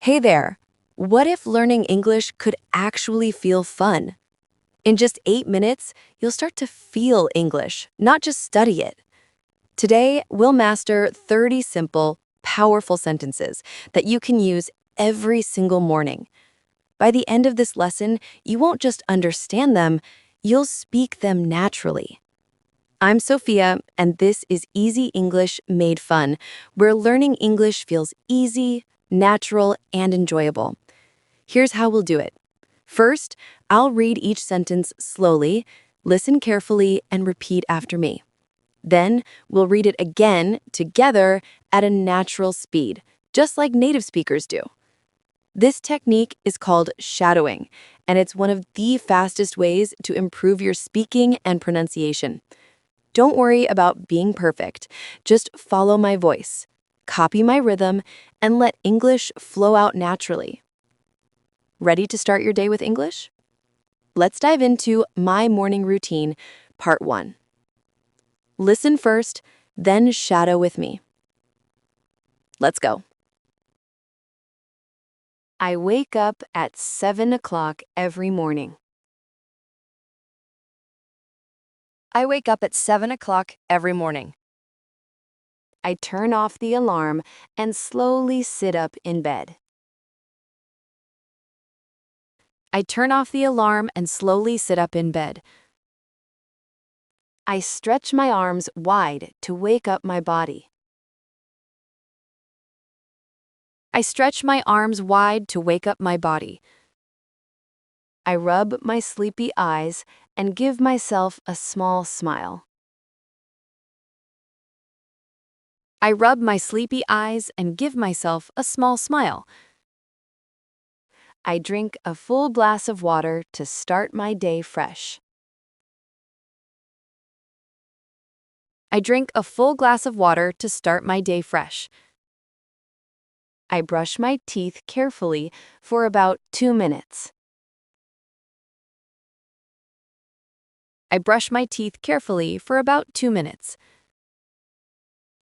Hey there! What if learning English could actually feel fun? In just 8 minutes, you'll start to feel English, not just study it. Today, we'll master 30 simple, powerful sentences that you can use every single morning. By the end of this lesson, you won't just understand them, you'll speak them naturally. I'm Sophia, and this is Easy English Made Fun, where learning English feels easy, natural, and enjoyable. Here's how we'll do it. First, I'll read each sentence slowly, listen carefully, and repeat after me. Then, we'll read it again, together, at a natural speed, just like native speakers do. This technique is called shadowing, and it's one of the fastest ways to improve your speaking and pronunciation. Don't worry about being perfect. Just follow my voice, copy my rhythm, and let English flow out naturally. Ready to start your day with English? Let's dive into my morning routine, part 1. Listen first, then shadow with me. Let's go. I wake up at 7 o'clock every morning. I wake up at 7 o'clock every morning. I turn off the alarm and slowly sit up in bed. I turn off the alarm and slowly sit up in bed. I stretch my arms wide to wake up my body. I stretch my arms wide to wake up my body. I rub my sleepy eyes and give myself a small smile. I rub my sleepy eyes and give myself a small smile. I drink a full glass of water to start my day fresh. I drink a full glass of water to start my day fresh. I brush my teeth carefully for about 2 minutes. I brush my teeth carefully for about 2 minutes.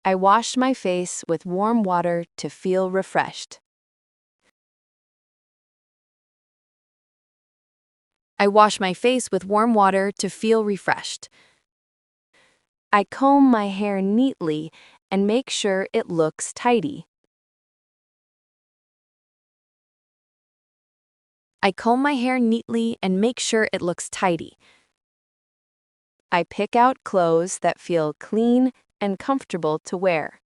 I wash my face with warm water to feel refreshed. I wash my face with warm water to feel refreshed. I comb my hair neatly and make sure it looks tidy. I comb my hair neatly and make sure it looks tidy. I pick out clothes that feel clean and comfortable to wear.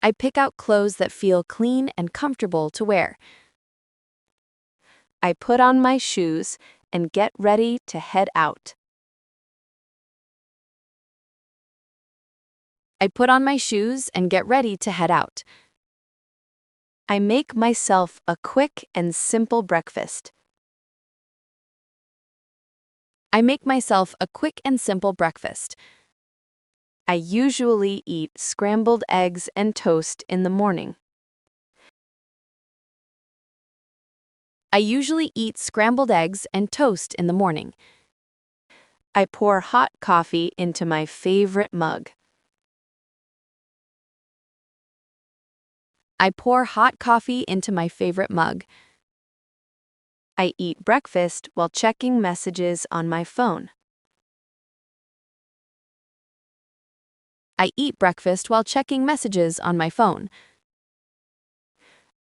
I pick out clothes that feel clean and comfortable to wear. I put on my shoes and get ready to head out. I put on my shoes and get ready to head out. I make myself a quick and simple breakfast. I make myself a quick and simple breakfast. I usually eat scrambled eggs and toast in the morning. I usually eat scrambled eggs and toast in the morning. I pour hot coffee into my favorite mug. I pour hot coffee into my favorite mug. I eat breakfast while checking messages on my phone. I eat breakfast while checking messages on my phone.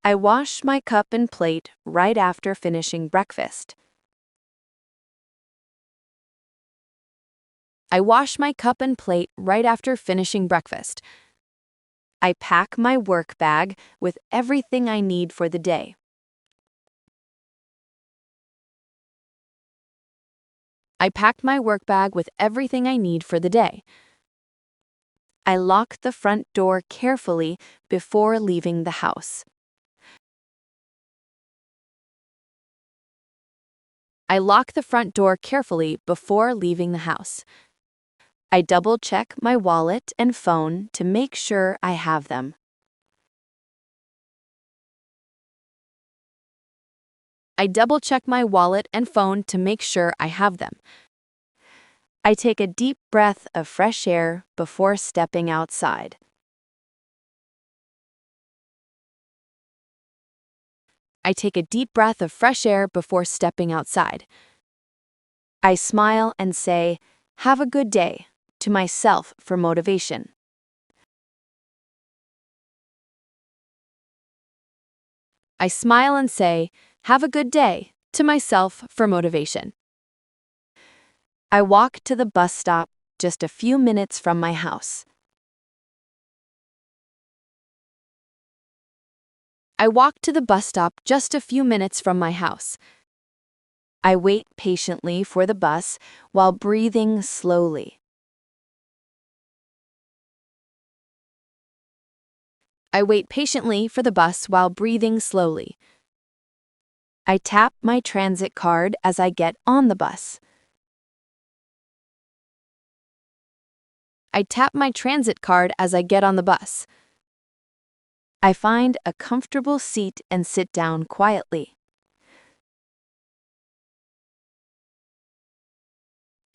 I wash my cup and plate right after finishing breakfast. I wash my cup and plate right after finishing breakfast. I pack my work bag with everything I need for the day. I packed my work bag with everything I need for the day. I lock the front door carefully before leaving the house. I lock the front door carefully before leaving the house. I double-check my wallet and phone to make sure I have them. I double-check my wallet and phone to make sure I have them. I take a deep breath of fresh air before stepping outside. I take a deep breath of fresh air before stepping outside. I smile and say, "Have a good day," to myself for motivation. I smile and say, "Have a good day," to myself for motivation. I walk to the bus stop just a few minutes from my house. I walk to the bus stop just a few minutes from my house. I wait patiently for the bus while breathing slowly. I wait patiently for the bus while breathing slowly. I tap my transit card as I get on the bus. I tap my transit card as I get on the bus. I find a comfortable seat and sit down quietly.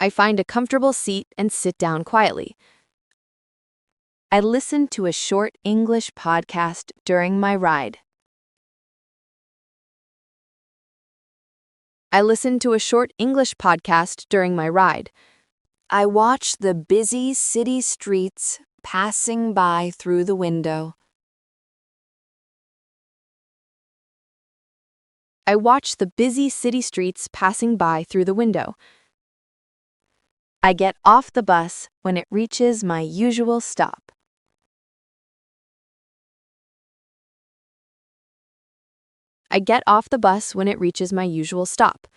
I find a comfortable seat and sit down quietly. I listen to a short English podcast during my ride. I listen to a short English podcast during my ride. I watch the busy city streets passing by through the window. I watch the busy city streets passing by through the window. I get off the bus when it reaches my usual stop. I get off the bus when it reaches my usual stop.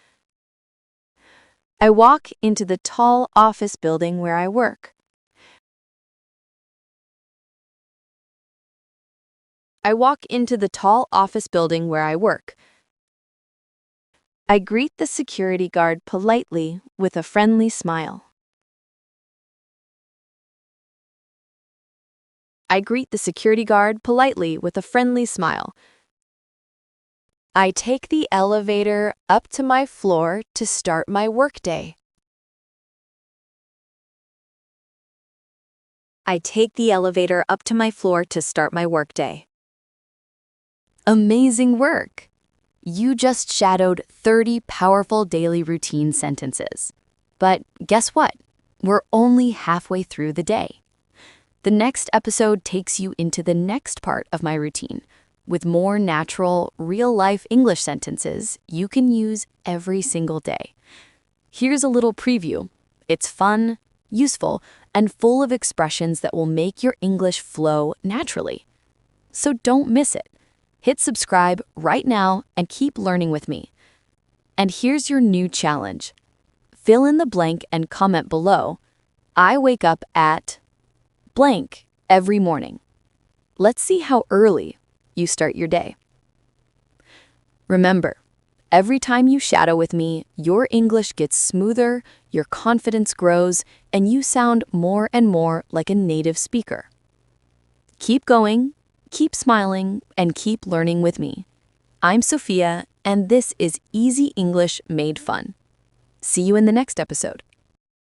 I walk into the tall office building where I work. I walk into the tall office building where I work. I greet the security guard politely with a friendly smile. I greet the security guard politely with a friendly smile. I take the elevator up to my floor to start my workday. I take the elevator up to my floor to start my workday. Amazing work! You just shadowed 30 powerful daily routine sentences. But guess what? We're only halfway through the day. The next episode takes you into the next part of my routine, with more natural, real-life English sentences you can use every single day. Here's a little preview. It's fun, useful, and full of expressions that will make your English flow naturally. So don't miss it. Hit subscribe right now and keep learning with me. And here's your new challenge. Fill in the blank and comment below. I wake up at blank every morning. Let's see how early you start your day. Remember, every time you shadow with me, your English gets smoother, your confidence grows, and you sound more and more like a native speaker. Keep going, keep smiling, and keep learning with me. I'm Sophia, and this is Easy English Made Fun. See you in the next episode.